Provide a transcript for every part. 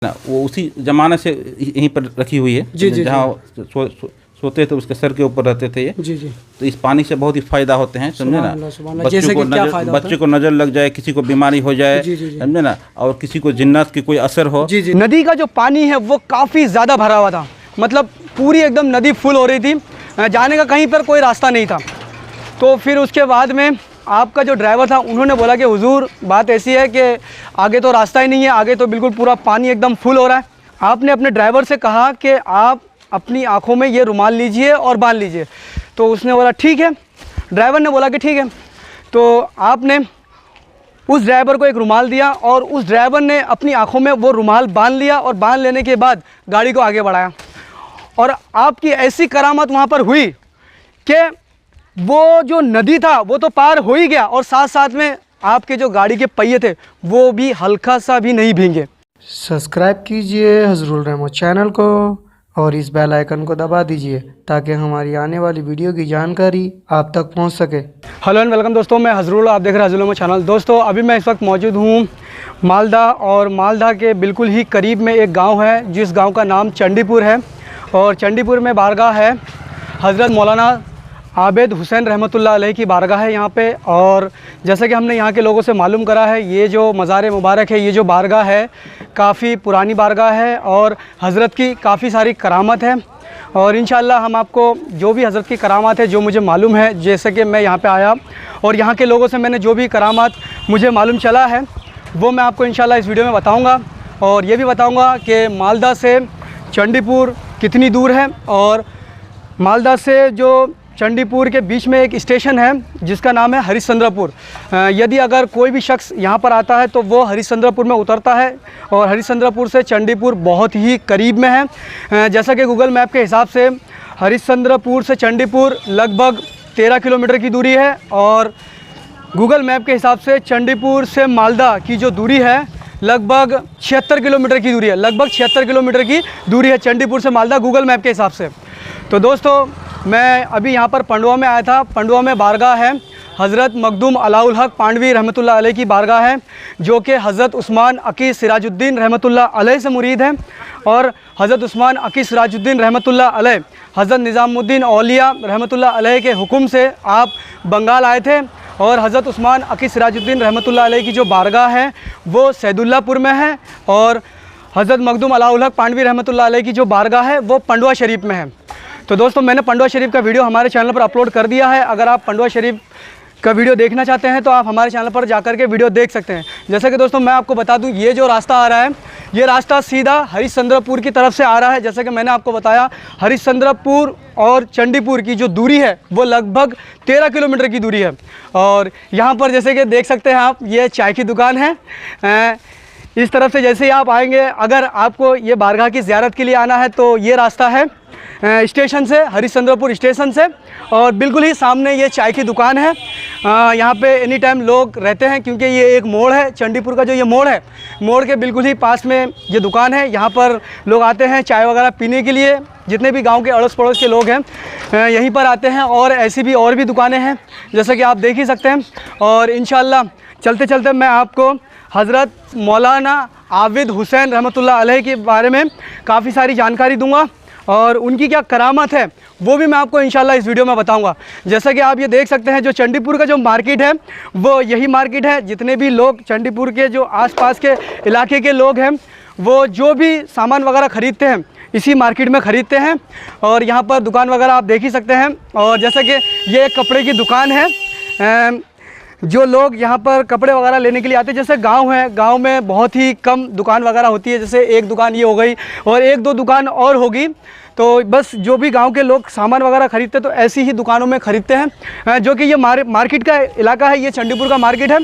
ना वो उसी जमाने से यहीं पर रखी हुई है। जी जी जहाँ सोते थे उसके सर के ऊपर रहते थे ये। जी जी। तो इस पानी से बहुत ही फायदा होते हैं, समझे ना। बच्चे को नजर लग जाए, किसी को बीमारी हो जाए, समझे ना, और किसी को जिन्नात की कोई असर हो। जी जी। नदी का जो पानी है वो काफ़ी ज़्यादा भरा हुआ था, मतलब पूरी एकदम नदी फुल हो रही थी, जाने का कहीं पर कोई रास्ता नहीं था। तो फिर उसके बाद में आपका जो ड्राइवर था उन्होंने बोला कि हुजूर बात ऐसी है कि आगे तो रास्ता ही नहीं है, आगे तो बिल्कुल पूरा पानी एकदम फुल हो रहा है। आपने अपने ड्राइवर से कहा कि आप अपनी आँखों में ये रुमाल लीजिए और बांध लीजिए। तो उसने बोला ठीक है, ड्राइवर ने बोला कि ठीक है। तो आपने उस ड्राइवर को एक रुमाल दिया और उस ड्राइवर ने अपनी आँखों में वो रुमाल बांध लिया और बांध लेने के बाद गाड़ी को आगे बढ़ाया। और आपकी ऐसी करामत वहाँ पर हुई कि वो जो नदी था वो तो पार हो ही गया और साथ साथ में आपके जो गाड़ी के पहिए थे वो भी हल्का सा भी नहीं भीगे। सब्सक्राइब कीजिए हजरुल रहमत चैनल को और इस बेल आइकन को दबा दीजिए ताकि हमारी आने वाली वीडियो की जानकारी आप तक पहुंच सके। हेलो एंड वेलकम दोस्तों, मैं हजरुल, आप देख रहे हैं हजरुल रहमत चैनल। दोस्तों अभी मैं इस वक्त मौजूद हूँ मालदा, और मालदा के बिल्कुल ही करीब में एक गांव है जिस गांव का नाम चंडीपुर है। और चंडीपुर में बारगाह है हज़रत मौलाना आबिद हुसैन रहमतुल्लाह अलैह की बारगाह है यहाँ पे। और जैसे कि हमने यहाँ के लोगों से मालूम करा है, ये जो मज़ार मुबारक है, ये जो बारगाह है काफ़ी पुरानी बारगाह है और हज़रत की काफ़ी सारी करामत है। और इंशाअल्लाह हम आपको जो भी हज़रत की करामत है, जो मुझे मालूम है, जैसे कि मैं यहाँ पे आया और यहाँ के लोगों से मैंने जो भी करामत मुझे मालूम चला है वो मैं आपको इंशाअल्लाह इस वीडियो में बताऊँगा। और ये भी बताऊँगा कि मालदा से चंडीपुर कितनी दूर है, और मालदा से जो चंडीपुर के बीच में एक स्टेशन है जिसका नाम है हरिश्चंद्रपुर। यदि अगर कोई भी शख्स यहाँ पर आता है तो वो हरिश्चंद्रपुर में उतरता है, और हरिश्चंद्रपुर से चंडीपुर बहुत ही करीब में है। जैसा कि गूगल मैप के हिसाब से हरिश्चंद्रपुर से चंडीपुर लगभग 13 किलोमीटर की दूरी है, और गूगल मैप के हिसाब से चंडीपुर से मालदा की जो दूरी है लगभग 76 किलोमीटर की दूरी है। लगभग 76 किलोमीटर की दूरी है चंडीपुर से मालदा गूगल मैप के हिसाब से। तो दोस्तों मैं अभी यहाँ पर पंडुआ में आया था। पंडुआ में बारगाह है हज़रत मखदूम अलाउल हक पांडवी रहमतुल्लाह अलैह की बारगाह है, जो कि हज़रत उस्मान अकी सिराजुद्दीन रहमतुल्लाह अलैह से मुरीद है। और हज़रत उस्मान अकी सिराजुद्दीन रहमतुल्लाह अलैह हज़रत निज़ामुद्दीन औलिया रहमतुल्लाह अलैह के हुक्म से आप बंगाल आए थे। और हज़रत उस्मान अकी सिराजुद्दीन रहमतुल्लाह अलैह की जो बारगाह है वो सैदुल्लापुर में है, और हज़रत मखदूम अलाउल हक पांडवी रहमतुल्लाह अलैह की जो बारगाह है वो पंडुआ शरीफ में है। तो दोस्तों मैंने पंडुआ शरीफ का वीडियो हमारे चैनल पर अपलोड कर दिया है। अगर आप पंडुआ शरीफ का वीडियो देखना चाहते हैं तो आप हमारे चैनल पर जाकर के वीडियो देख सकते हैं। जैसे कि दोस्तों मैं आपको बता दूं, ये जो रास्ता आ रहा है ये रास्ता सीधा हरिश्चंद्रपुर की तरफ से आ रहा है। जैसे कि मैंने आपको बताया, हरिश्चंद्रपुर और चंडीपुर की जो दूरी है वो लगभग 13 किलोमीटर की दूरी है। और यहाँ पर जैसे कि देख सकते हैं आप, ये चाय की दुकान है। इस तरफ से जैसे ही आप आएंगे, अगर आपको ये बारगाह की ज़ियारत के लिए आना है तो ये रास्ता है स्टेशन से, हरिश्चंद्रपुर स्टेशन से, और बिल्कुल ही सामने ये चाय की दुकान है। यहाँ पे एनी टाइम लोग रहते हैं क्योंकि ये एक मोड़ है, चंडीपुर का जो ये मोड़ है, मोड़ के बिल्कुल ही पास में ये दुकान है। यहाँ पर लोग आते हैं चाय वगैरह पीने के लिए, जितने भी गांव के अड़ोस पड़ोस के लोग हैं यहीं पर आते हैं। और ऐसी भी और भी दुकानें हैं जैसा कि आप देख ही सकते हैं। और इंशाअल्लाह चलते चलते मैं आपको हज़रत मौलाना आबिद हुसैन रहमतुल्लाह अलैह के बारे में काफ़ी सारी जानकारी दूंगा, और उनकी क्या करामत है वो भी मैं आपको इंशाल्लाह इस वीडियो में बताऊंगा। जैसा कि आप ये देख सकते हैं, जो चंडीपुर का जो मार्केट है वो यही मार्केट है। जितने भी लोग चंडीपुर के जो आसपास के इलाके के लोग हैं वो जो भी सामान वगैरह ख़रीदते हैं इसी मार्केट में ख़रीदते हैं। और यहाँ पर दुकान वगैरह आप देख ही सकते हैं। और जैसा कि ये एक कपड़े की दुकान है, जो लोग यहाँ पर कपड़े वगैरह लेने के लिए आते हैं, जैसे गांव है, गांव में बहुत ही कम दुकान वगैरह होती है, जैसे एक दुकान ये हो गई और एक दो दुकान और होगी। तो बस जो भी गांव के लोग सामान वगैरह ख़रीदते हैं तो ऐसी ही दुकानों में ख़रीदते हैं। जो कि ये मार्केट का इलाका है, ये चंडीपुर का मार्केट है,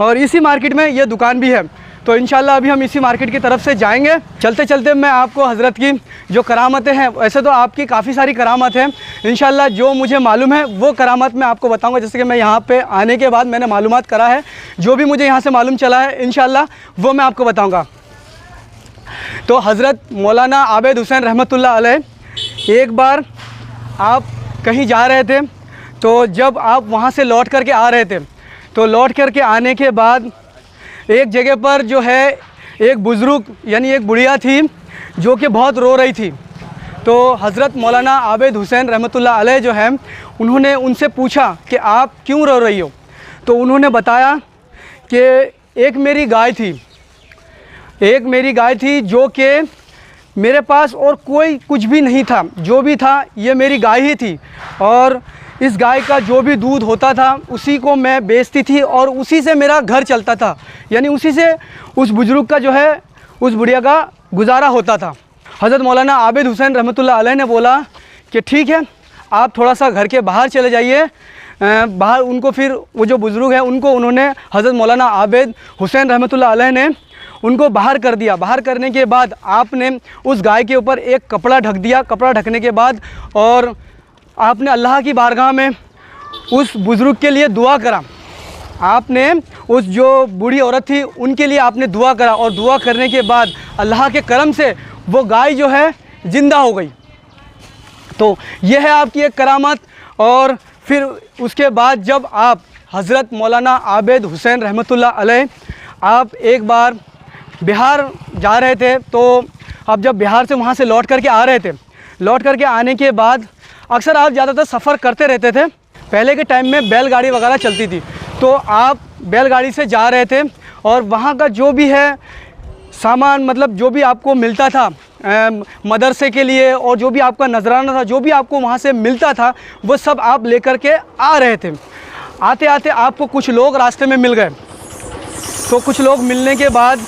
और इसी मार्केट में ये दुकान भी है। तो इंशाल्लाह अभी हम इसी मार्केट की तरफ से जाएंगे। चलते चलते मैं आपको हज़रत की जो करामतें हैं, वैसे तो आपकी काफ़ी सारी करामत हैं, इंशाल्लाह जो मुझे मालूम है वो करामत मैं आपको बताऊंगा। जैसे कि मैं यहाँ पे आने के बाद मैंने मालूमात करा है, जो भी मुझे यहाँ से मालूम चला है इंशाल्लाह वो मैं आपको बताऊँगा। तो हज़रत मौलाना आबिद हुसैन रहमतुल्लाह अलैह, एक बार आप कहीं जा रहे थे, तो जब आप वहाँ से लौट करके आ रहे थे तो लौट करके आने के बाद एक जगह पर जो है एक बुज़ुर्ग यानी एक बुढ़िया थी जो कि बहुत रो रही थी। तो हज़रत मौलाना आबिद हुसैन रहमतुल्लाह अलैह जो है उन्होंने उनसे पूछा कि आप क्यों रो रही हो। तो उन्होंने बताया कि एक मेरी गाय थी जो कि मेरे पास और कोई कुछ भी नहीं था, जो भी था ये मेरी गाय ही थी, और इस गाय का जो भी दूध होता था उसी को मैं बेचती थी और उसी से मेरा घर चलता था, यानी उसी से उस बुज़ुर्ग का जो है, उस बुढ़िया का गुजारा होता था। हज़रत मौलाना आबिद हुसैन रहमतुल्लाह अलैह ने बोला कि ठीक है, आप थोड़ा सा घर के बाहर चले जाइए। बाहर उनको फिर वो जो बुज़ुर्ग है उनको उन्होंने हज़रत मौलाना आबिद हुसैन रहमतुल्लाह अलैह ने उनको बाहर कर दिया। बाहर करने के बाद आपने उस गाय के ऊपर एक कपड़ा ढक दिया। कपड़ा ढकने के बाद और आपने अल्लाह की बारगाह में उस बुज़ुर्ग के लिए दुआ करा। आपने उस जो बूढ़ी औरत थी उनके लिए आपने दुआ करा, और दुआ करने के बाद अल्लाह के करम से वो गाय जो है ज़िंदा हो गई। तो यह है आपकी एक करामत। और फिर उसके बाद जब आप हज़रत मौलाना आबिद हुसैन रहमतुल्लाह अलैह आप एक बार बिहार जा रहे थे, तो आप जब बिहार से वहाँ से लौट करके आ रहे थे, लौट करके आने के बाद अक्सर आप ज़्यादातर सफ़र करते रहते थे। पहले के टाइम में बैलगाड़ी वगैरह चलती थी, तो आप बैलगाड़ी से जा रहे थे और वहाँ का जो भी है सामान, मतलब जो भी आपको मिलता था मदरसे के लिए, और जो भी आपका नजराना था, जो भी आपको वहाँ से मिलता था, वो सब आप लेकर के आ रहे थे। आते आते आपको कुछ लोग रास्ते में मिल गए। तो कुछ लोग मिलने के बाद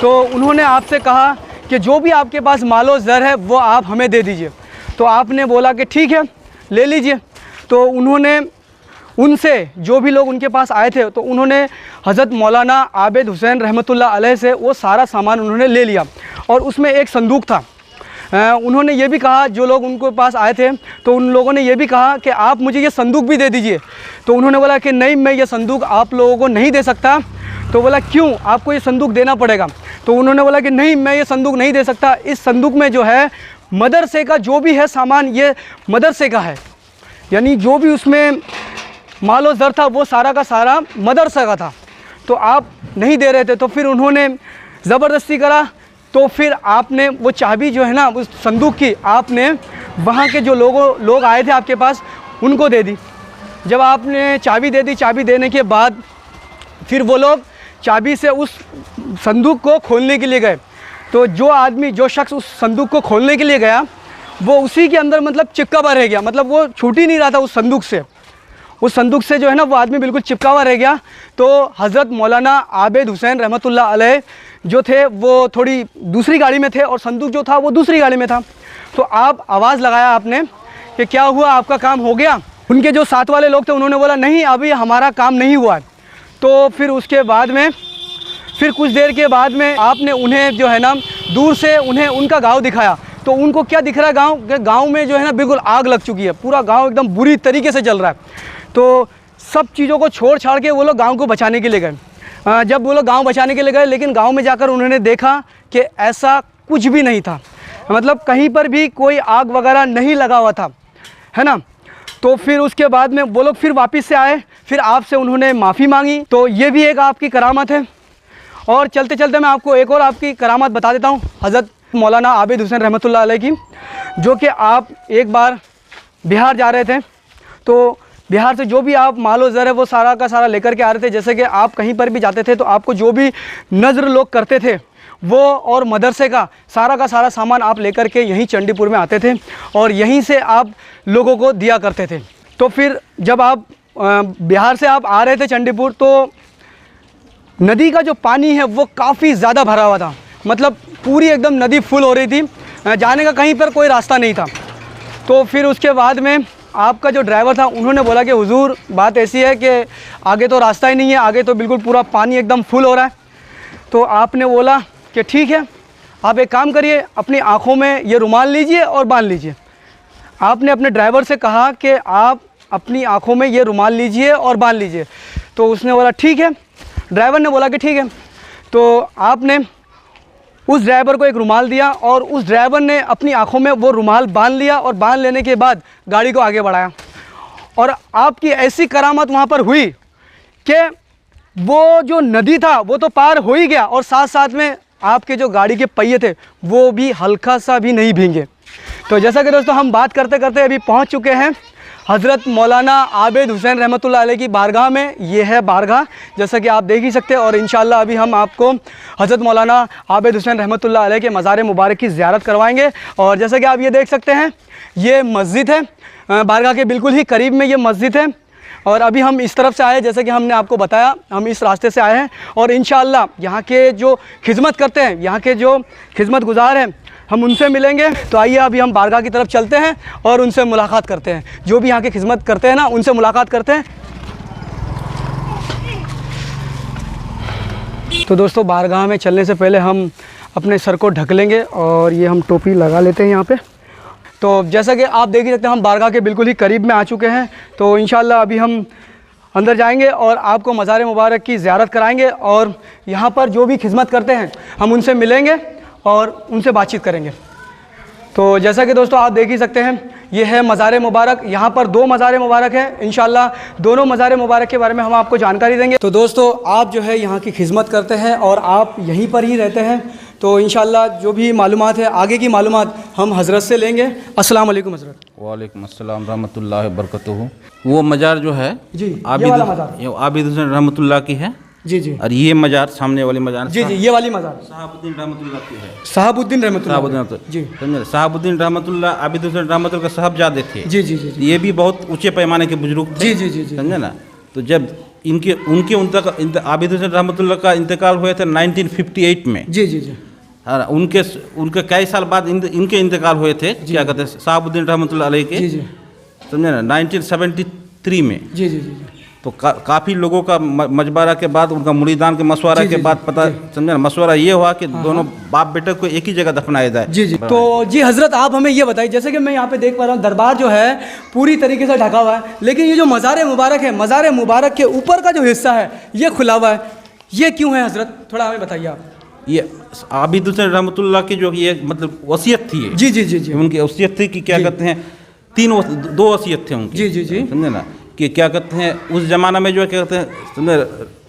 तो उन्होंने आपसे कहा कि जो भी आपके पास मालो ज़र है वो आप हमें दे दीजिए। तो आपने बोला कि ठीक है, ले लीजिए। तो उन्होंने उनसे, जो भी लोग उनके पास आए थे, तो उन्होंने हज़रत मौलाना आबिद हुसैन रहमतुल्लाह अलैह से वो सारा सामान उन्होंने ले लिया। और उसमें एक संदूक था। उन्होंने ये भी कहा, जो लोग उनके पास आए थे तो उन लोगों ने ये भी कहा कि आप मुझे ये संदूक भी दे दीजिए। तो उन्होंने बोला कि नहीं, मैं ये संदूक आप लोगों को नहीं दे सकता। तो बोला क्यों, आपको ये संदूक देना पड़ेगा। तो उन्होंने बोला कि नहीं, मैं ये संदूक नहीं दे सकता। इस संदूक में जो है मदरसे का जो भी है सामान, ये मदरसे का है, यानी जो भी उसमें मालो ज़र था वो सारा का सारा मदरसा का था। तो आप नहीं दे रहे थे, तो फिर उन्होंने ज़बरदस्ती करा। तो फिर आपने वो चाबी जो है ना उस संदूक की, आपने वहाँ के जो लोग आए थे आपके पास उनको दे दी। जब आपने चाबी दे दी, चाबी देने के बाद फिर वो लोग चाबी से उस संदूक को खोलने के लिए गए। तो जो आदमी, जो शख्स उस संदूक को खोलने के लिए गया, वो उसी के अंदर मतलब चिपका हुआ रह गया, मतलब वो छूट ही नहीं रहा था उस संदूक से। उस संदूक से जो है ना वो आदमी बिल्कुल चिपका हुआ रह गया। तो हज़रत मौलाना आबिद हुसैन रहमतुल्लाह अलैह जो थे वो थोड़ी दूसरी गाड़ी में थे और संदूक जो था वो दूसरी गाड़ी में था। तो आप आवाज़ लगाया आपने कि क्या हुआ, आपका काम हो गया। उनके जो साथ वाले लोग थे उन्होंने बोला नहीं, अभी हमारा काम नहीं हुआ। तो फिर उसके बाद में, फिर कुछ देर के बाद में आपने उन्हें जो है ना दूर से उन्हें उनका गांव दिखाया। तो उनको क्या दिख रहा है, गांव में जो है ना बिल्कुल आग लग चुकी है, पूरा गांव एकदम बुरी तरीके से जल रहा है। तो सब चीज़ों को छोड़ छाड़ के वो लोग गांव को बचाने के लिए गए। जब वो लोग गांव बचाने के लिए गए, लेकिन गांव में जाकर उन्होंने देखा कि ऐसा कुछ भी नहीं था, मतलब कहीं पर भी कोई आग वगैरह नहीं लगा हुआ था, है ना। तो फिर उसके बाद में वो लोग फिर वापस से आए, फिर आपसे उन्होंने माफ़ी मांगी। तो ये भी एक आपकी करामत है। और चलते चलते मैं आपको एक और आपकी करामत बता देता हूँ हज़रत मौलाना आबिद हुसैन रहमतुल्लाह अलैह की, जो कि आप एक बार बिहार जा रहे थे। तो बिहार से जो भी आप मालो ज़र है वो सारा का सारा लेकर के आ रहे थे। जैसे कि आप कहीं पर भी जाते थे तो आपको जो भी नज़र लोग करते थे वो और मदरसे का सारा सामान आप लेकर के यहीं चंडीपुर में आते थे और यहीं से आप लोगों को दिया करते थे। तो फिर जब आप बिहार से आप आ रहे थे चंडीपुर, तो नदी का जो पानी है वो काफ़ी ज़्यादा भरा हुआ था, मतलब पूरी एकदम नदी फुल हो रही थी, जाने का कहीं पर कोई रास्ता नहीं था। तो फिर उसके बाद में आपका जो ड्राइवर था उन्होंने बोला कि हुजूर बात ऐसी है कि आगे तो रास्ता ही नहीं है, आगे तो बिल्कुल पूरा पानी एकदम फुल हो रहा है। तो आपने बोला कि ठीक है, आप एक काम करिए, अपनी आँखों में ये रुमाल लीजिए और बांध लीजिए। आपने अपने ड्राइवर से कहा कि आप अपनी आँखों में ये रुमाल लीजिए और बांध लीजिए। तो उसने बोला ठीक है, ड्राइवर ने बोला कि ठीक है। तो आपने उस ड्राइवर को एक रुमाल दिया और उस ड्राइवर ने अपनी आंखों में वो रुमाल बांध लिया और बांध लेने के बाद गाड़ी को आगे बढ़ाया। और आपकी ऐसी करामत वहाँ पर हुई कि वो जो नदी था वो तो पार हो ही गया और साथ साथ में आपके जो गाड़ी के पहिए थे वो भी हल्का सा भी नहीं भींगे। तो जैसा कि दोस्तों हम बात करते करते अभी पहुंच चुके हैं हज़रत मौलाना आबिद हुसैन रहमतुल्लाह अलैह की बारगाह में। ये है बारगाह, जैसा कि आप देख ही सकते हैं। और इंशाअल्लाह अभी हम आपको हज़रत मौलाना आबिद हुसैन रहमतुल्लाह अलैह के मज़ार मुबारक की ज़ियारत करवाएंगे। और जैसा कि आप ये देख सकते हैं ये मस्जिद है, बारगाह के बिल्कुल ही करीब में ये मस्जिद है। और अभी हम इस तरफ से आए, जैसे कि हमने आपको बताया हम इस रास्ते से आए हैं। और इंशाअल्लाह यहाँ के जो खिदमत करते हैं, यहाँ के जो खिदमत गुजार हैं, हम उनसे मिलेंगे। तो आइए अभी हम बारगाह की तरफ चलते हैं और उनसे मुलाकात करते हैं, जो भी यहाँ की खिदमत करते हैं ना उनसे मुलाकात करते हैं। तो दोस्तों बारगाह में चलने से पहले हम अपने सर को ढक लेंगे और ये हम टोपी लगा लेते हैं यहाँ पे। तो जैसा कि आप देख ही सकते हैं हम बारगाह के बिल्कुल ही करीब में आ चुके हैं। तो इंशाअल्लाह अभी हम अंदर जाएंगे और आपको मज़ार मुबारक की ज़ियारत कराएंगे और यहाँ पर जो भी खिदमत करते हैं हम उनसे मिलेंगे और उनसे बातचीत करेंगे। तो जैसा कि दोस्तों आप देख ही सकते हैं ये है मज़ार मुबारक। यहाँ पर 2 मज़ार मुबारक हैं। इंशाअल्लाह दोनों मज़ार मुबारक के बारे में हम आपको जानकारी देंगे। तो दोस्तों आप जो है यहाँ की खिदमत करते हैं और आप यहीं पर ही रहते हैं। तो इंशाअल्लाह जो भी मालूमात है, आगे की मालूमात हम हज़रत से लेंगे। अस्सलाम वालेकुम हज़रत। वालेकुम अस्सलाम रहमतुल्लाहि व बरकatuhu। वो मज़ार जो है जी, ये वाला मज़ार आबिद हुसैन रहमतुल्लाह की है। जी जी। और ये मज़ार सामने वाली मज़ार जी जी, ये वाली मज़ार शहाबुद्दीन रहमतुल्लाह की है। शहाबुद्दीन रहमतुल्लाह जी, समझे। शहाबुद्दीन रहमतुल्लाह आबिद हुसैन रहमतुल्लाह के साहबजादे थे। जी जी जी। ये भी बहुत ऊंचे पैमाने के बुजुर्ग थे। जी जी जी जी, समझे ना। तो जब उनके आबिद हुसैन रहमतुल्लाह का इंतकाल हुए थे 1958 में। जी जी जी। और उनके कई साल बाद इनके इंतकाल हुए थे, क्या कहते हैं, शहाबुद्दीन रहमतुल्लाह अलैह के। जी जी। समझे ना, 1973 में। जी जी जी। तो काफ़ी लोगों का मशवरा के बाद, उनका मुरीदान के मशवरा के बाद पता, समझे ना, मशवरा ये हुआ कि दोनों बाप बेटे को एक ही जगह दफनाया जाए। जी जी। तो जी हज़रत आप हमें ये बताइए, जैसे कि मैं यहाँ पे देख पा रहा हूँ दरबार जो है पूरी तरीके से ढका हुआ है, लेकिन ये जो मज़ार मुबारक है, मज़ार मुबारक के ऊपर का जो हिस्सा है ये खुला हुआ है, ये क्यों है हज़रत? थोड़ा हमें बताइए आप। ये आबिद हुसैन रहमतुल्लाह की जो ये मतलब वसीयत थी। जी जी जी जी। उनकी वसीयत थी कि क्या कहते हैं, 2 वसीयत थे उनकी। जी जी जी। समझे ना, कि क्या कहते हैं उस ज़माना में जो क्या कहते हैं, समझे,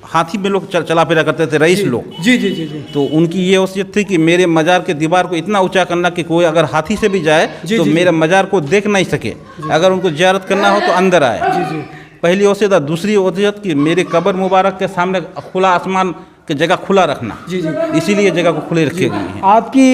हाथी में लोग चला फिरा करते थे, रईस लोग। जी जी जी जी। तो उनकी ये वसीयत थी कि मेरे मज़ार के दीवार को इतना ऊंचा करना कि कोई अगर हाथी से भी जाए तो मेरे मज़ार को देख नहीं सके, अगर उनको ज़ियारत करना हो तो अंदर आए। जी जी। पहली वसीयत। दूसरी वसीयत कि मेरे कब्र मुबारक के सामने खुला आसमान की जगह खुला रखना। जी जी। इसीलिए जगह को खुले रखी गई है। आपकी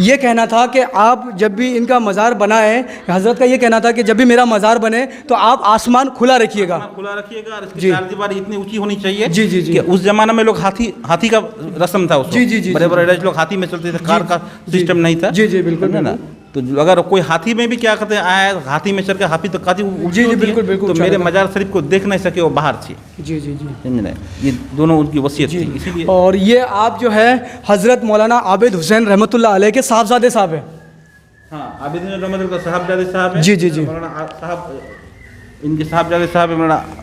ये कहना था कि आप जब भी इनका मज़ार बनाए, हज़रत का ये कहना था कि जब भी मेरा मज़ार बने तो आप आसमान खुला रखिएगा। खुला रखिएगा। इसकी चारदीवारी इतनी ऊंची होनी चाहिए। जी जी जी। कि उस जमाने में लोग हाथी का रस्म था। जी जी जी। बड़े बड़े लोग हाथी में चलते थे, कार का सिस्टम नहीं था। जी जी बिल्कुल ना। तो अगर कोई हाथी में भी क्या कहते हैं आया, हाथी में चल के हाथी तो काफी जी जी बिल्कुल बिल्कुल, तो मेरे मज़ार शरीफ को देख नहीं सके, वो बाहर थे। जी जी जी। समझे, ये दोनों उनकी वसीयत थी, इसीलिए। और ये आप जो है हज़रत मौलाना आबिद हुसैन रहमतुल्लाह अलैह के साहबजादे साहब हैं। हाँ, आबिद हुसैन रहमतुल्लाह का साहबजादे साहब है। जी जी जी। मौलाना साहब, इनके साहबजादे साहब है मौलाना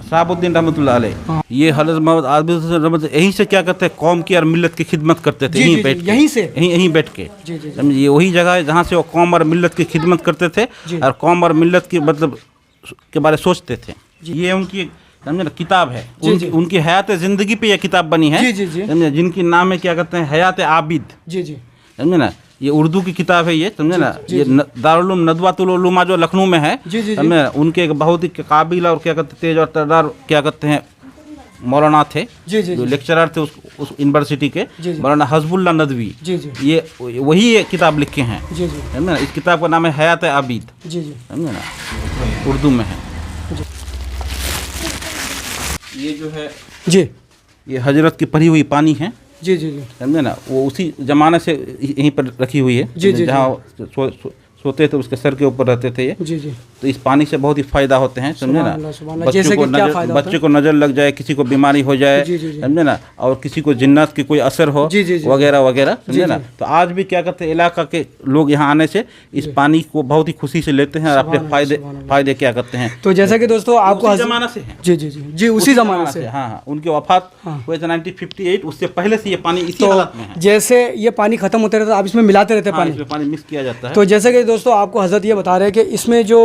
शहाबुद्दीन रहमतुल्लाह अलैह। ये हज़रत मोहम्मद आबिद हुसैन रहमतुल्लाह यहीं से क्या करते हैं, कौम की और मिल्लत की खिदमत करते थे। यहीं बैठ के, यहीं बैठ के। समझिए, वही जगह है जहाँ से वो कौम और मिल्लत की खिदमत करते थे और कौम और मिल्लत की मतलब के बारे सोचते थे। ये उनकी, समझे ना, किताब है। उनकी हयात ज़िंदगी पे यह किताब बनी है। समझे, जिनकी नाम है क्या कहते हैं, हयात आबिद। जी जी। समझे ना, ये उर्दू की किताब है ये। समझे ना, ये दारुल उलूम नदवातुल उलूमा जो लखनऊ में है। समझे ना, उनके एक बहुत ही काबिल और क्या कहते तेज और तर्रार क्या कहते हैं मौलाना थे, जो लेक्चरर थे उस यूनिवर्सिटी के, मौलाना हजबुल्ला नदवी। ये वही ये किताब लिखे हैं। समझे ना, इस किताब का नाम है हयात आबिद। समझे ना, उर्दू में है। ये जो है जी, ये हजरत की पढ़ी हुई पानी है। जी जी जी। समझे ना, वो उसी जमाने से यहीं पर रखी हुई है। जी जी। जहाँ सोते थे उसके सर के ऊपर रहते थे ये। जी जी। तो इस पानी से बहुत ही फायदा होते हैं। समझे ना, बच्चे को नज़र लग जाए, किसी को बीमारी हो जाए, समझे ना, और किसी को जिन्नात की कोई असर हो वगैरह वगैरह। समझे ना, तो आज भी क्या कहते हैं इलाका के लोग यहाँ आने से इस पानी को बहुत ही खुशी से लेते हैं और अपने फायदे क्या करते हैं। तो जैसा कि दोस्तों आपको जमाना से है। जी जी जी जी, उसी जमाने से। हाँ हाँ, उनके वफात हुए थे 1958, उससे पहले से ये पानी इसी हालत में है। जैसे ये पानी खत्म होते रहता है, आप इसमें मिलाते रहते हैं, पानी मिक्स किया जाता है। तो जैसे कि दोस्तों आपको हज़रत ये बता रहे हैं कि इसमें जो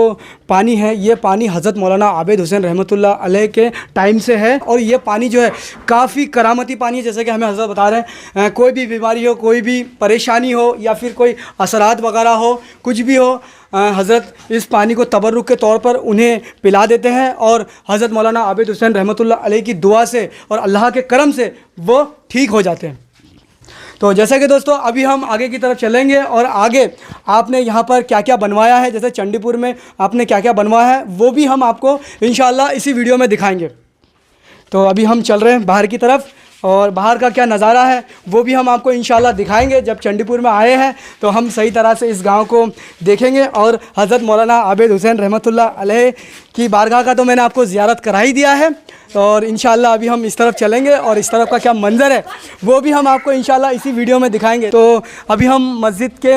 पानी है ये पानी हज़रत मौलाना आबिद हुसैन रहमतुल्लाह अलैह के टाइम से है और ये पानी जो है काफ़ी करामती पानी है। जैसे कि हमें हज़रत बता रहे हैं कोई भी बीमारी हो, कोई भी परेशानी हो या फिर कोई असरात वगैरह हो, कुछ भी हो, हज़रत इस पानी को तबर्रुक के तौर पर उन्हें पिला देते हैं और हज़रत मौलाना आबिद हुसैन रहमतुल्लाह अलैह की दुआ से और अल्लाह के करम से वो ठीक हो जाते हैं। तो जैसा कि दोस्तों अभी हम आगे की तरफ चलेंगे और आगे आपने यहाँ पर क्या क्या बनवाया है, जैसे चंडीपुर में आपने क्या क्या बनवाया है वो भी हम आपको इंशाअल्लाह इसी वीडियो में दिखाएंगे। तो अभी हम चल रहे हैं बाहर की तरफ और बाहर का क्या नज़ारा है वो भी हम आपको इंशाअल्लाह दिखाएंगे। जब चंडीपुर में आए हैं तो हम सही तरह से इस गांव को देखेंगे और हज़रत मौलाना आबिद हुसैन रहमतुल्लाह अलैह की बारगाह का तो मैंने आपको ज़ियारत करा ही दिया है और इंशाअल्लाह अभी हम इस तरफ चलेंगे और इस तरफ का क्या मंज़र है वो भी हम आपको इंशाअल्लाह इसी वीडियो में दिखाएँगे। तो अभी हम मस्जिद के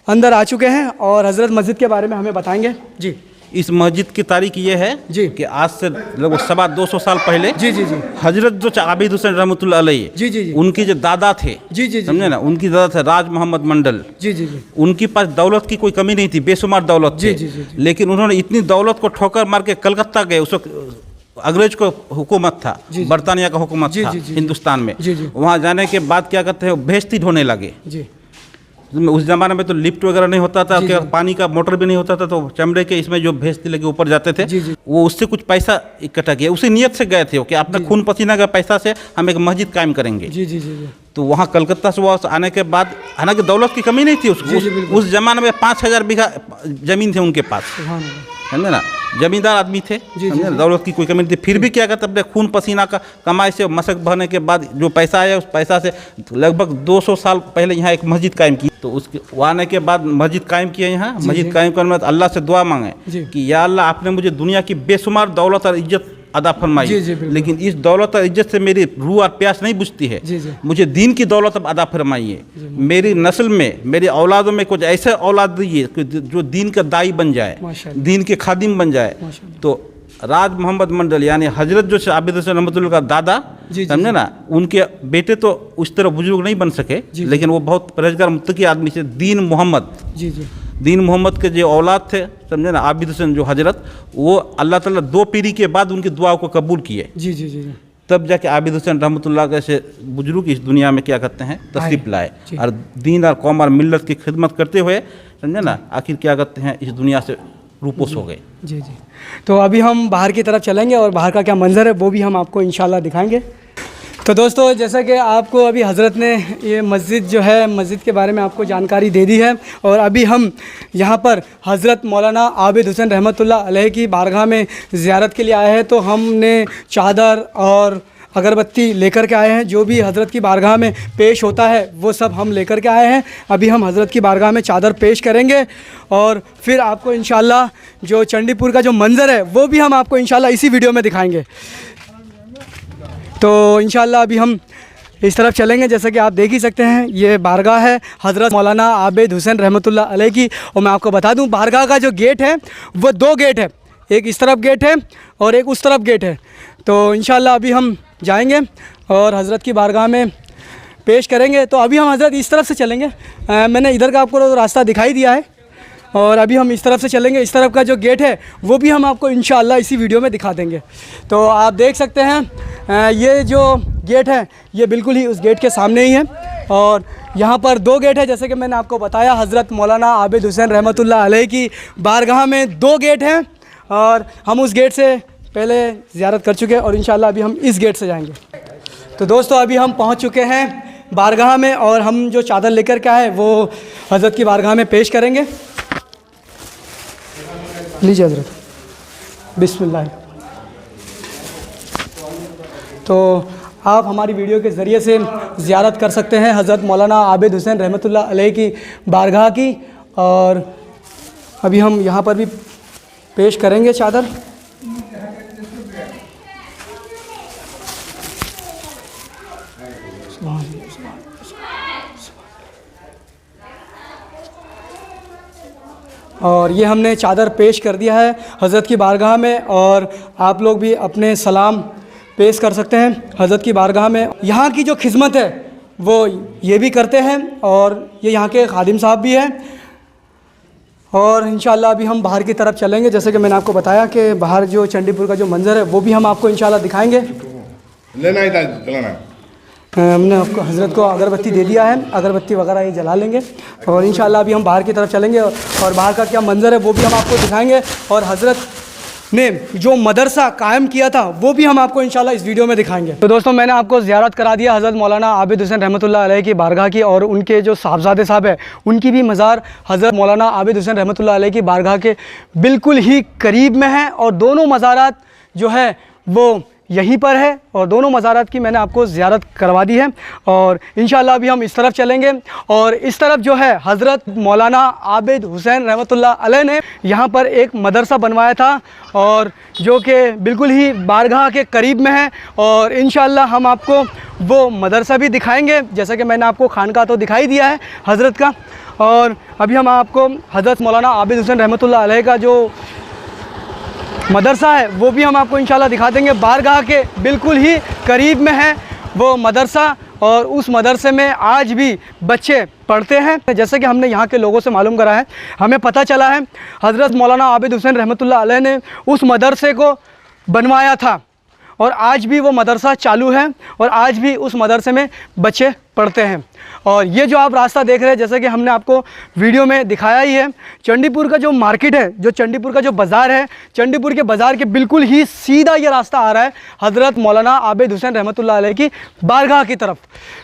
अंदर आ चुके हैं और हज़रत मस्जिद के बारे में हमें बताएँगे। जी, इस मस्जिद की तारीख ये है जी कि आज से लगभग 250 साल पहले जी जी जी हजरत जो आबिद हुसैन रहमतुल्लाह अलैह जी जी जी उनके जो दादा थे, जी जी समझे ना, उनकी दादा थे राज मोहम्मद मंडल। जी जी जी उनके पास दौलत की कोई कमी नहीं थी, बेशुमार दौलत जी थे। जी जी जी। लेकिन उन्होंने इतनी दौलत को ठोकर मार के कलकत्ता गए। उस वक्त अंग्रेज को हुकूमत था, बरतानिया का हुकूमत था हिंदुस्तान में। वहाँ जाने के बाद क्या करते हैं, बेइज्जती ढोने लगे। जी, उस ज़माने में तो लिफ्ट वगैरह नहीं होता था, पानी का मोटर भी नहीं होता था, तो चमड़े के इसमें जो भेजती लगे ऊपर जाते थे, वो उससे कुछ पैसा इकट्ठा किया। उसी नियत से गए थे कि अपना खून पसीना का पैसा से हम एक मस्जिद कायम करेंगे। जी जी जी। तो वहाँ कलकत्ता से वापस आने के बाद, हालांकि दौलत की कमी नहीं थी उस ज़माने में 5000 बीघा ज़मीन थे उनके पास, समझे ना, जमींदार आदमी थे, दौलत की कोई कमी नहीं थी। फिर भी क्या करते, अपने खून पसीना का कमाई से मशक बहने के बाद जो पैसा आया उस पैसा से लगभग 200 साल पहले यहाँ एक मस्जिद कायम की। तो उसके आने के बाद मस्जिद कायम किया यहाँ। मस्जिद कायम करने में अल्लाह से दुआ मांगे कि या अल्लाह आपने मुझे दुनिया की बेशुमार दौलत और इज्जत अदा फरमाई, लेकिन इस दौलत और इज्जत से मेरी रूह और प्यास नहीं बुझती है। मुझे दीन की दौलत अब अदा फरमाइए। मेरी नस्ल में, मेरी औलादों में कुछ ऐसे औलाद दीजिए जो दीन का दाई बन जाए, दीन के खादिम बन जाए। तो राज मोहम्मद मंडल यानी हजरत जो आबिद हुसैन रहमतुल्लाह का दादा, समझे ना, उनके बेटे तो उस तरह बुजुर्ग नहीं बन सके, लेकिन वो बहुत परहेजगार मुत्तकी आदमी थे। दीन मोहम्मद के जो औलाद थे, समझे ना, आबिद हुसैन जो हजरत, वो अल्लाह ताला 2 पीढ़ी के बाद उनकी दुआओं को कबूल किए। जी जी जी। तब जाके आबिद हुसैन रहमतुल्लाह जैसे बुजुर्ग इस दुनिया में क्या करते हैं, तशरीफ लाए और दीन और कौम और मिल्लत की खिदमत करते हुए, समझे ना, आखिर क्या करते हैं, इस दुनिया से रूपोस हो गए। जी जी। तो अभी हम बाहर की तरफ चलेंगे और बाहर का क्या मंजर है वो भी हम आपको इंशाल्लाह दिखाएंगे। तो दोस्तों जैसा कि आपको अभी हज़रत ने ये मस्जिद जो है, मस्जिद के बारे में आपको जानकारी दे दी है और अभी हम यहाँ पर हज़रत मौलाना आबिद हुसैन रहमतुल्लाह अलैह की बारगाह में ज़ियारत के लिए आए हैं। तो हमने चादर और अगरबत्ती लेकर के आए हैं, जो भी हज़रत की बारगाह में पेश होता है वो सब हम लेकर के आए हैं। अभी हम हज़रत की बारगाह में चादर पेश करेंगे और फिर आपको इंशाल्लाह जो चंडीपुर का जो मंज़र है वो भी हम आपको इंशाल्लाह इसी वीडियो में दिखाएंगे। तो इंशाल्लाह अभी हम इस तरफ चलेंगे। जैसा कि आप देख ही सकते हैं ये बारगाह है हज़रत मौलाना आबिद हुसैन रहमतुल्लाह अलैह की। और मैं आपको बता दूं बारगाह का जो गेट है वो 2 गेट है, एक इस तरफ गेट है और एक उस तरफ गेट है। तो इंशाल्लाह अभी हम जाएंगे और हज़रत की बारगाह में पेश करेंगे। तो अभी हम हज़रत इस तरफ से चलेंगे, मैंने इधर का आपको रास्ता दिखाई दिया है और अभी हम इस तरफ से चलेंगे। इस तरफ का जो गेट है वो भी हम आपको इंशाअल्लाह इसी वीडियो में दिखा देंगे। तो आप देख सकते हैं ये जो गेट है ये बिल्कुल ही उस गेट के सामने ही है और यहाँ पर 2 गेट है। जैसे कि मैंने आपको बताया हज़रत मौलाना आबिद हुसैन रहमतुल्लाह अलैह की बारगाह में 2 गेट हैं और हम उस गेट से पहले ज़ियारत कर चुके हैं और इंशाअल्लाह अभी हम इस गेट से जाएंगे। तो दोस्तों अभी हम पहुँच चुके हैं बारगाह में और हम जो चादर लेकर के आए वो हज़रत की बारगाह में पेश करेंगे। लीजिए हज़रत, बिस्मिल्लाह। तो आप हमारी वीडियो के ज़रिए से ज़ियारत कर सकते हैं हज़रत मौलाना आबिद हुसैन रहमतुल्लाह अलैह की बारगाह की। और अभी हम यहाँ पर भी पेश करेंगे चादर। और ये हमने चादर पेश कर दिया है हज़रत की बारगाह में और आप लोग भी अपने सलाम पेश कर सकते हैं हज़रत की बारगाह में। यहाँ की जो खिदमत है वो ये भी करते हैं और ये यहाँ के खादिम साहब भी हैं और इंशाल्लाह अभी हम बाहर की तरफ चलेंगे। जैसे कि मैंने आपको बताया कि बाहर जो चंडीपुर का जो मंज़र है वो भी हम आपको इंशाल्लाह दिखाएंगे। लेना ही था चलाना। हमने आपको हज़रत को अगरबत्ती दे दिया है, अगरबत्ती वगैरह ये जला लेंगे और इंशाल्लाह अभी हम बाहर की तरफ चलेंगे और बाहर का क्या मंज़र है वो भी हम आपको दिखाएंगे। और हज़रत ने जो मदरसा कायम किया था वो भी हम आपको इंशाल्लाह इस वीडियो में दिखाएंगे। तो दोस्तों मैंने आपको ज़ियारत करा दिया हज़रत मौलाना आबिद हुसैन रहमतुल्लाह अलैह की बारगाह की, और उनके जो साहबजादे साहब है उनकी भी मज़ार हज़रत मौलाना आबिद हुसैन रहमतुल्लाह अलैह की बारगाह के बिल्कुल ही करीब में है। और दोनों मज़ारात जो है वो यहीं पर है और दोनों मज़ारात की मैंने आपको ज़ियारत करवा दी है। और इंशाल्लाह अभी हम इस तरफ चलेंगे और इस तरफ जो है हज़रत मौलाना आबिद हुसैन रहमतुल्लाह अलैह ने यहाँ पर एक मदरसा बनवाया था और जो कि बिल्कुल ही बारगाह के करीब में है। और इंशाल्लाह हम आपको वो मदरसा भी दिखाएंगे। जैसा कि मैंने आपको खानका तो दिखाई दिया है हज़रत का, और अभी हम आपको हज़रत मौलाना आबिद हुसैन रहमतुल्लाह अलैह का जो मदरसा है वो भी हम आपको इंशाल्लाह दिखा देंगे। बारगाह के बिल्कुल ही करीब में है वो मदरसा और उस मदरसे में आज भी बच्चे पढ़ते हैं। जैसे कि हमने यहाँ के लोगों से मालूम करा है, हमें पता चला है हज़रत मौलाना आबिद हुसैन रहमतुल्लाह अलैह ने उस मदरसे को बनवाया था और आज भी वो मदरसा चालू है और आज भी उस मदरसे में बच्चे पढ़ते हैं। और ये जो आप रास्ता देख रहे हैं, जैसे कि हमने आपको वीडियो में दिखाया ही है, चंडीपुर का जो मार्केट है, जो चंडीपुर का जो बाज़ार है, चंडीपुर के बाज़ार के बिल्कुल ही सीधा ये रास्ता आ रहा है हज़रत मौलाना आबिद हुसैन रहमतुल्लाह अलैह की बारगाह की तरफ।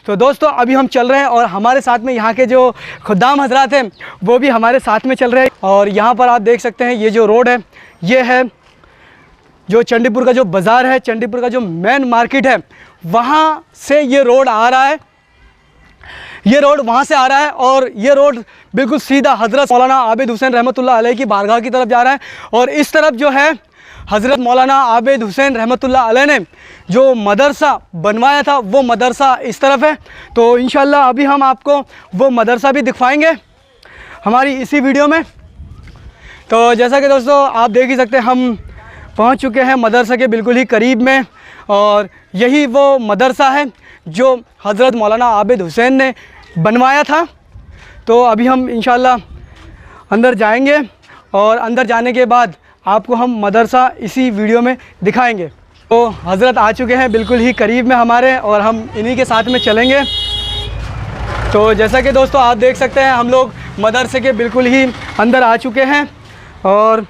तो दोस्तों अभी हम चल रहे हैं और हमारे साथ में यहाँ के जो खुद्दाम हजरात हैं वो भी हमारे साथ में चल रहे हैं। और यहाँ पर आप देख सकते हैं ये जो रोड है, ये है जो चंडीपुर का जो बाज़ार है, चंडीपुर का जो मेन मार्केट है, वहाँ से ये रोड आ रहा है, ये रोड वहाँ से आ रहा है और ये रोड बिल्कुल सीधा हज़रत मौलाना आबिद हुसैन रहमतुल्लाह अलैह की बारगाह की तरफ जा रहा है। और इस तरफ जो है हज़रत मौलाना आबिद हुसैन रहमतुल्लाह अलैह ने जो मदरसा बनवाया था वो मदरसा इस तरफ है। तो इंशाल्लाह अभी हम आपको वो मदरसा भी दिखवाएंगे हमारी इसी वीडियो में। तो जैसा कि दोस्तों आप देख ही सकते हैं, हम पहुंच चुके हैं मदरसा के बिल्कुल ही करीब में और यही वो मदरसा है जो हज़रत मौलाना आबिद हुसैन ने बनवाया था। तो अभी हम इंशाल्लाह अंदर जाएंगे और अंदर जाने के बाद आपको हम मदरसा इसी वीडियो में दिखाएंगे। तो हज़रत आ चुके हैं बिल्कुल ही करीब में हमारे और हम इन्हीं के साथ में चलेंगे। तो जैसा कि दोस्तों आप देख सकते हैं, हम लोग मदरसे के बिल्कुल ही अंदर आ चुके हैं और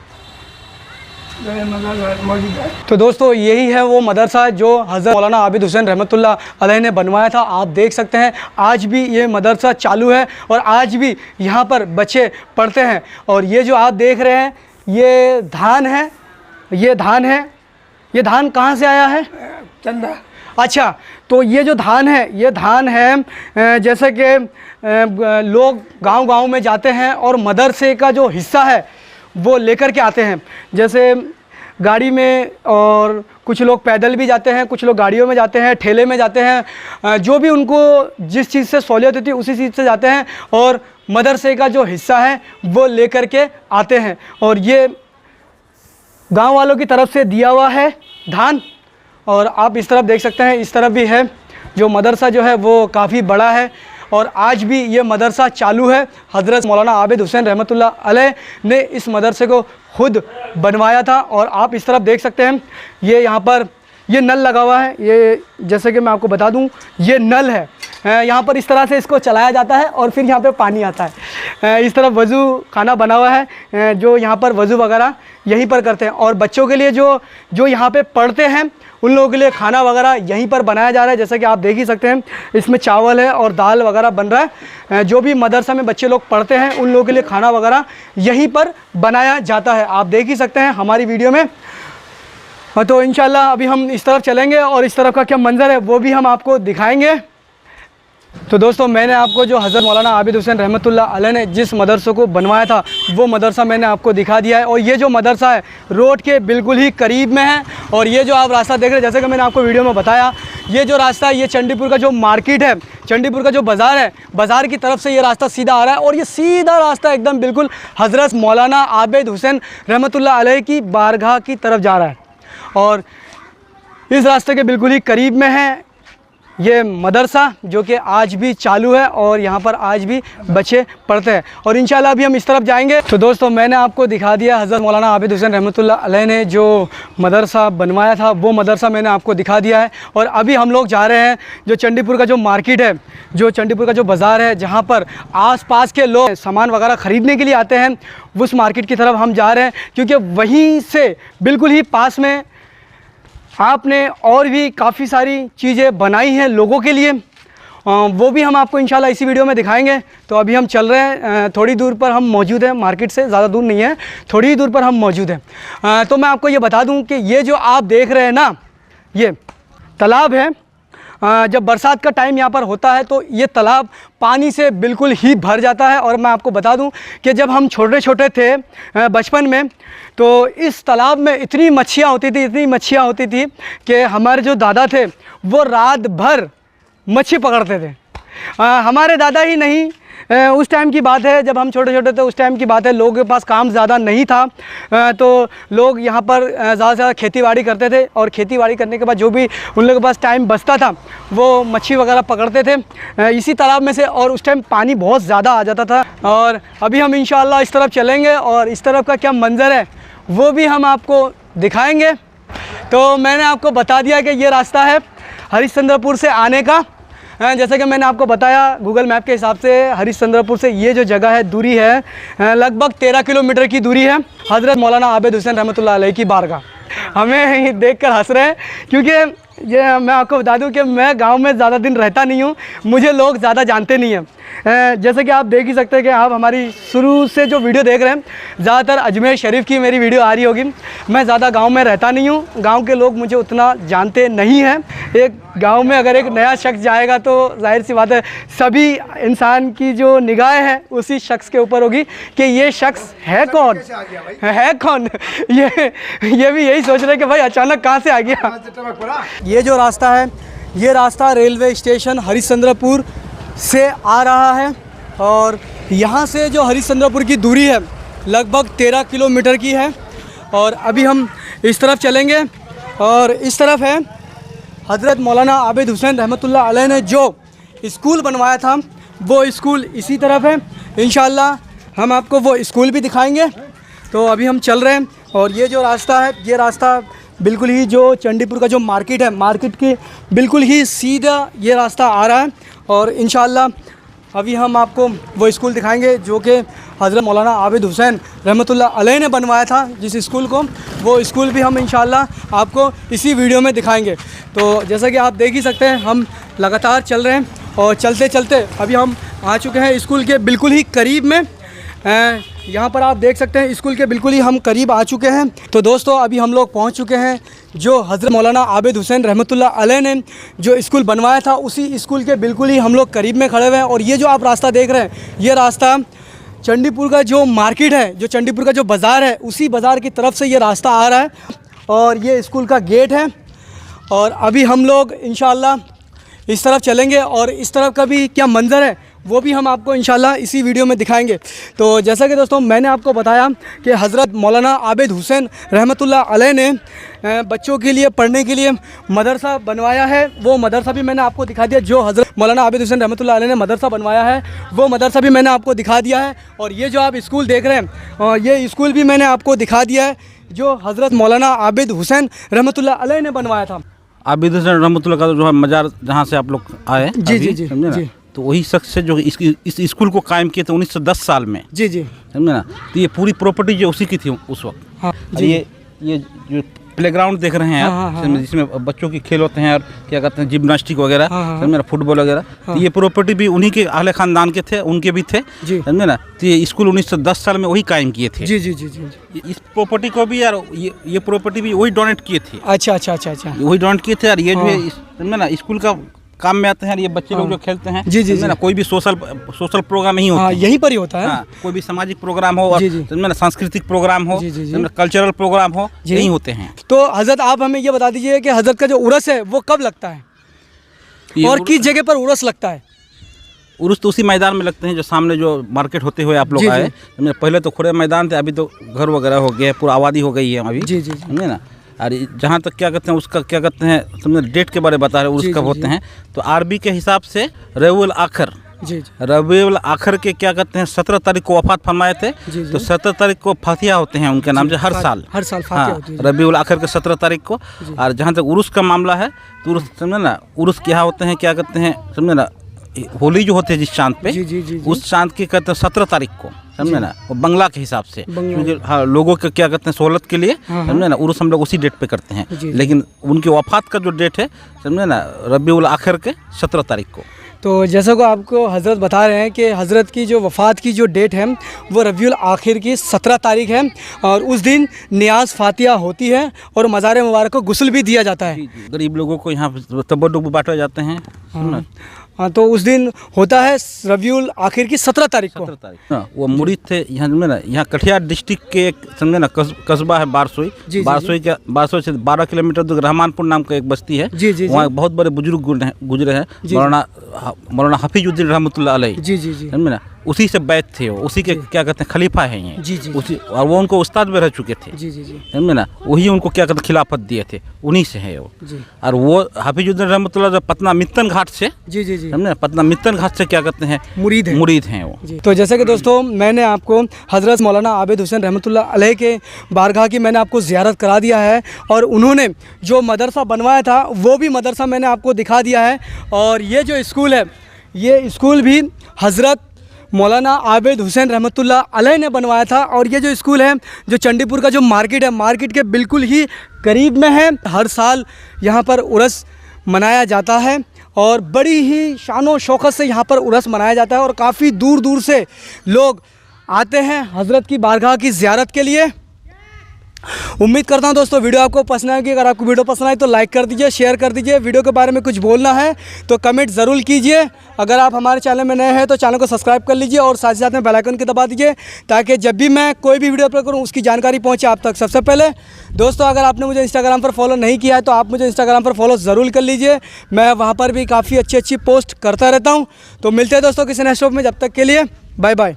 तो दोस्तों यही है वो मदरसा जो हज़रत मौलाना आबिद हुसैन रहमतुल्लाह अलैह ने बनवाया था। आप देख सकते हैं आज भी ये मदरसा चालू है और आज भी यहाँ पर बच्चे पढ़ते हैं। और ये जो आप देख रहे हैं ये धान है, ये धान है। ये धान कहाँ से आया है? चंदा। अच्छा, तो ये जो धान है ये धान है जैसे कि लोग गांव-गांव में जाते हैं और मदरसे का जो हिस्सा है वो लेकर के आते हैं, जैसे गाड़ी में, और कुछ लोग पैदल भी जाते हैं, कुछ लोग गाड़ियों में जाते हैं, ठेले में जाते हैं, जो भी उनको जिस चीज़ से सहूलियत होती है उसी चीज़ से जाते हैं और मदरसे का जो हिस्सा है वो लेकर के आते हैं। और ये गांव वालों की तरफ से दिया हुआ है धान। और आप इस तरफ देख सकते हैं, इस तरफ भी है जो मदरसा जो है वो काफ़ी बड़ा है और आज भी ये मदरसा चालू है। हज़रत मौलाना आबिद हुसैन रहमतुल्लाह अलैह ने इस मदरसे को खुद बनवाया था। और आप इस तरफ देख सकते हैं ये यहाँ पर ये नल लगा हुआ है। ये जैसे कि मैं आपको बता दूं ये नल है, यहाँ पर इस तरह से इसको चलाया जाता है और फिर यहाँ पे पानी आता है। इस तरफ वज़ू खाना बना हुआ है जो यहाँ पर वज़ू वगैरह यहीं पर करते हैं। और बच्चों के लिए जो यहाँ पे पढ़ते हैं उन लोगों के लिए खाना वगैरह यहीं पर बनाया जा रहा है। जैसा कि आप देख ही सकते हैं इसमें चावल है और दाल वगैरह बन रहा है। जो भी मदरसा में बच्चे लोग पढ़ते हैं उन लोगों के लिए खाना वगैरह यहीं पर बनाया जाता है। आप देख ही सकते हैं हमारी वीडियो में। तो इंशाल्लाह अभी हम इस तरफ चलेंगे और इस तरफ का क्या मंज़र है वो भी हम आपको दिखाएंगे। तो दोस्तों मैंने आपको जो हज़रत मौलाना आबिद हुसैन रहमतुल्लाह अलैह ने जिस मदरसे को बनवाया था वो मदरसा मैंने आपको दिखा दिया है। और ये जो मदरसा है रोड के बिल्कुल ही करीब में है। और ये जो आप रास्ता देख रहे हैं, जैसे कि मैंने आपको वीडियो में बताया, ये जो रास्ता है ये चंडीपुर का जो मार्केट है, चंडीपुर का जो बाज़ार है, बाज़ार की तरफ से ये रास्ता सीधा आ रहा है। और ये सीधा रास्ता एकदम बिल्कुल हज़रत मौलाना आबिद हुसैन रहमतुल्लाह अलैह की बारगाह की तरफ जा रहा है और इस रास्ते के बिल्कुल ही करीब में है ये मदरसा जो कि आज भी चालू है और यहाँ पर आज भी बच्चे पढ़ते हैं और इंशाल्लाह अभी हम इस तरफ जाएंगे। तो दोस्तों मैंने आपको दिखा दिया हज़रत मौलाना आबिद हुसैन रहमतुल्लाह अलैह ने जो मदरसा बनवाया था, वो मदरसा मैंने आपको दिखा दिया है। और अभी हम लोग जा रहे हैं जो चंडीपुर का जो मार्केट है, जो चंडीपुर का जो बाज़ार है, जहाँ पर आस-पास के लोग सामान वगैरह ख़रीदने के लिए आते हैं, उस मार्केट की तरफ हम जा रहे हैं, क्योंकि वहीं से बिल्कुल ही पास में आपने और भी काफ़ी सारी चीज़ें बनाई हैं लोगों के लिए, वो भी हम आपको इंशाल्लाह इसी वीडियो में दिखाएंगे। तो अभी हम चल रहे हैं, थोड़ी दूर पर हम मौजूद हैं, मार्केट से ज़्यादा दूर नहीं है, थोड़ी ही दूर पर हम मौजूद हैं। तो मैं आपको ये बता दूं कि ये जो आप देख रहे हैं ना, ये तालाब है। जब बरसात का टाइम यहाँ पर होता है तो ये तालाब पानी से बिल्कुल ही भर जाता है। और मैं आपको बता दूं कि जब हम छोटे छोटे थे बचपन में, तो इस तालाब में इतनी मच्छियाँ होती थी कि हमारे जो दादा थे वो रात भर मच्छी पकड़ते थे। हमारे दादा ही नहीं, उस टाइम की बात है जब हम छोटे छोटे थे, उस टाइम की बात है, लोगों के पास काम ज़्यादा नहीं था, तो लोग यहाँ पर ज़्यादा से ज़्यादा खेतीबाड़ी करते थे और खेतीबाड़ी करने के बाद जो भी उन लोगों के पास टाइम बचता था वो मच्छी वगैरह पकड़ते थे इसी तालाब में से। और उस टाइम पानी बहुत ज़्यादा आ जाता था। और अभी हम इंशाल्लाह इस तरफ चलेंगे और इस तरफ का क्या मंज़र है वो भी हम आपको दिखाएँगे। तो मैंने आपको बता दिया कि ये रास्ता है हरिश्चंद्रपुर से आने का। जैसे कि मैंने आपको बताया गूगल मैप के हिसाब से हरिश्चंद्रपुर से ये जो जगह है दूरी है लगभग 13 किलोमीटर की दूरी है हज़रत मौलाना आबिद हुसैन रहमतुल्लाह अलैह की बारगाह। हमें देखकर हंस रहे हैं क्योंकि ये मैं आपको बता दूं कि मैं गांव में ज़्यादा दिन रहता नहीं हूं, मुझे लोग ज़्यादा जानते नहीं हैं। जैसे कि आप देख ही सकते हैं कि आप हमारी शुरू से जो वीडियो देख रहे हैं ज़्यादातर अजमेर शरीफ की मेरी वीडियो आ रही होगी। मैं ज़्यादा गांव में रहता नहीं हूं, गांव के लोग मुझे उतना जानते नहीं हैं। एक गांव में अगर एक नया शख्स जाएगा तो जाहिर सी बात है सभी इंसान की जो निगाह है उसी शख्स के ऊपर होगी कि ये शख्स है कौन, है कौन। ये भी यही सोच रहे हैं कि भाई अचानक कहाँ से आ गया। ये जो रास्ता है, ये रास्ता रेलवे स्टेशन हरिश्चंद्रपुर से आ रहा है और यहाँ से जो हरिश्चंद्रपुर की दूरी है लगभग 13 किलोमीटर की है। और अभी हम इस तरफ चलेंगे और इस तरफ है हज़रत मौलाना आबिद हुसैन रहमतुल्लाह अलैह ने जो स्कूल बनवाया था, वो स्कूल इसी तरफ है। इंशाल्लाह हम आपको वो स्कूल भी दिखाएंगे। तो अभी हम चल रहे हैं और ये जो रास्ता है, ये रास्ता बिल्कुल ही जो चंडीपुर का जो मार्केट है, मार्केट के बिल्कुल ही सीधा ये रास्ता आ रहा है। और इंशाल्लाह अभी हम आपको वो स्कूल दिखाएंगे जो कि हज़रत मौलाना आबिद हुसैन रहमतुल्लाह अलैह ने बनवाया था जिस स्कूल को, वो स्कूल भी हम इंशाल्लाह आपको इसी वीडियो में दिखाएंगे। तो जैसा कि आप देख ही सकते हैं हम लगातार चल रहे हैं और चलते चलते अभी हम आ चुके हैं स्कूल के बिल्कुल ही करीब में। यहाँ पर आप देख सकते हैं स्कूल के बिल्कुल ही हम करीब आ चुके हैं। तो दोस्तों अभी हम लोग पहुँच चुके हैं जो हज़रत मौलाना आबिद हुसैन रहमतुल्लाह अलैह ने जो स्कूल बनवाया था उसी स्कूल के बिल्कुल ही हम लोग करीब में खड़े हुए हैं। और ये जो आप रास्ता देख रहे हैं, ये रास्ता चंडीपुर का जो मार्केट है, जो चंडीपुर का जो बाज़ार है, उसी बाज़ार की तरफ से ये रास्ता आ रहा है और ये स्कूल का गेट है। और अभी हम लोग इंशाल्लाह इस तरफ चलेंगे और इस तरफ का भी क्या मंज़र है वो भी हम आपको इंशाल्लाह इसी वीडियो में दिखाएंगे। तो जैसा कि दोस्तों मैंने आपको बताया कि हज़रत मौलाना आबिद हुसैन रहमतुल्लाह अलैह ने बच्चों के लिए पढ़ने के लिए मदरसा बनवाया है। वो मदरसा भी मैंने आपको दिखा दिया, जो हज़रत मौलाना आबिद हुसैन रहमतुल्लाह अलैह ने मदरसा बनवाया है वो मदरसा भी मैंने आपको दिखा दिया है। और ये जो आप स्कूल देख रहे हैं, ये स्कूल भी मैंने आपको दिखा दिया है जो हज़रत मौलाना आबिद हुसैन रहमतुल्लाह अलैह ने बनवाया था। आबिद हुसैन रहमतुल्लाह का जो है मज़ार जहाँ से आप लोग आए, जी जी जी समझे ना, जी। तो वही शख्स से जो इस स्कूल को कायम किए थे 1910 साल में, जी जी, समझे ना। तो ये पूरी प्रॉपर्टी जो उसी की थी उस वक्त। हाँ और जी। ये जो प्लेग्राउंड देख रहे हैं हाँ, हाँ, आप, जिसमें बच्चों के खेल होते हैं और क्या कहते हैं जिम्नास्टिक वगैरह, हाँ, हाँ, समझे ना, फुटबॉल वगैरह, तो ये प्रॉपर्टी भी उन्हीं के अहले ख़ानदान के थे, उनके भी थे, जी। समझे ना। तो ये स्कूल 1910 साल में वही कायम किए थे। जी जी जी जी। इस प्रॉपर्टी को भी यार ये प्रॉपर्टी भी वही डोनेट किए थे। अच्छा अच्छा अच्छा अच्छा। वही डोनेट किए थे यार। ये जो है समझे ना स्कूल का काम में आते हैं ये बच्चे लोग जो खेलते हैं, जी जी समझे ना। कोई भी सोशल प्रोग्राम नहीं होता, हाँ यहीं पर ही होता है। हाँ, कोई भी सामाजिक प्रोग्राम हो, जी, जी। समझे ना, सांस्कृतिक प्रोग्राम हो, जी, जी, जी। कल्चरल प्रोग्राम हो, यही होते हैं। तो हज़रत आप हमें ये बता दीजिए कि हज़रत का जो उर्स है वो कब लगता है ये और किस जगह पर उर्स लगता है? उर्स तो उसी मैदान में लगते हैं जो सामने जो मार्केट होते हुए आप लोग जी, आए, जी। समझे। पहले तो खुले मैदान थे, अभी तो घर वगैरह हो गए, पूरा आबादी हो गई है अभी, जी, जी, जी। समझे ना। और जहाँ तक क्या कहते हैं उसका क्या कहते हैं समझे डेट के बारे में बता रहे उर्स कब होते हैं, तो अरबी के हिसाब से रबीउल आखिर, रबीउल आखिर के क्या कहते हैं 17 तारीख को वफात फरमाए थे। तो 17 तारीख को फातिहा होते हैं उनके नाम से हर साल फातिहा होती है रबीउल आखिर के 17 तारीख को। और जहाँ तक उर्स का मामला है तो उर्स समझे ना, उर्स क्या होते हैं क्या कहते हैं समझे ना, होली जो होते हैं जिस चांद पे उस चांद की कहते हैं 17 तारीख को, समझे ना, वो बंगला के हिसाब से, क्योंकि हाँ लोगों के क्या कहते हैं सहूलत के लिए, समझे ना, उर्स हम लोग उसी डेट पे करते हैं। लेकिन उनकी वफात का जो डेट है समझे ना रबीउल आखिर के 17 तारीख को। तो जैसा को आपको हज़रत बता रहे हैं कि हज़रत की जो वफ़ात की जो डेट है वो रबीउल आखिर की 17 तारीख है, और उस दिन नियाज फातिहा होती है और मज़ार मुबारक को गुस्ल भी दिया जाता है। गरीब लोगों को यहाँ तबरुक बांटे जाते हैं। हाँ, तो उस दिन होता है रबीउल आखिर की 17 तारीख को। हाँ, वो मुरीद थे यहाँ समझे ना, यहाँ कटिहार डिस्ट्रिक्ट के एक समझे ना कस्बा है बारसोई, बारसोई से 12 किलोमीटर दूर रहमानपुर नाम का एक बस्ती है। वहाँ बहुत बड़े बुजुर्ग गुजरे हैं, मौलाना हफीजुद्दीन रहमतुल्लाह अलैह, समझे ना, उसी से बैत थे वो, उसी के क्या कहते हैं खलीफा हैं ये, उसी, और वो उनको उस्ताद में रह चुके थे, समझे ना, वही उनको क्या कहते हैं खिलाफत दिए थे, उन्हीं से है वो। और वो हफीजुद्दीन रहमतुल्लाह पटना मित्तन घाट से, समझे, पटना मित्तन घाट से क्या कहते हैं मुरीद हैं वो। तो जैसे कि दोस्तों मैंने आपको हज़रत मौलाना आबिद हुसैन रहमतुल्लाह अलैह के बारगाह की मैंने आपको ज़ियारत करा दिया है, और उन्होंने जो मदरसा बनवाया था वो भी मदरसा मैंने आपको दिखा दिया है। और ये जो स्कूल है, ये स्कूल भी हज़रत मौलाना आबिद हुसैन रहमतुल्लाह अलैह ने बनवाया था। और ये जो स्कूल है, जो चंडीपुर का जो मार्केट है, मार्केट के बिल्कुल ही करीब में है। हर साल यहाँ पर उर्स मनाया जाता है और बड़ी ही शान शौकत से यहाँ पर उर्स मनाया जाता है, और काफ़ी दूर दूर से लोग आते हैं हज़रत की बारगाह की ज़ियारत के लिए। उम्मीद करता हूँ दोस्तों वीडियो आपको पसंद आएगी। अगर आपको वीडियो पसंद आए तो लाइक कर दीजिए, शेयर कर दीजिए। वीडियो के बारे में कुछ बोलना है तो कमेंट ज़रूर कीजिए। अगर आप हमारे चैनल में नए हैं तो चैनल को सब्सक्राइब कर लीजिए और साथ ही साथ में बेल आइकन की दबा दीजिए, ताकि जब भी मैं कोई भी वीडियो अपलोड करूँ उसकी जानकारी पहुँचे आप तक सबसे पहले। दोस्तों अगर आपने मुझे इंस्टाग्राम पर फॉलो नहीं किया है तो आप मुझे इंस्टाग्राम पर फॉलो ज़रूर कर लीजिए, मैं वहाँ पर भी काफ़ी अच्छी पोस्ट करता रहता हूँ। तो मिलते हैं दोस्तों किसी नेक्स्ट वीडियो में, जब तक के लिए बाय बाय।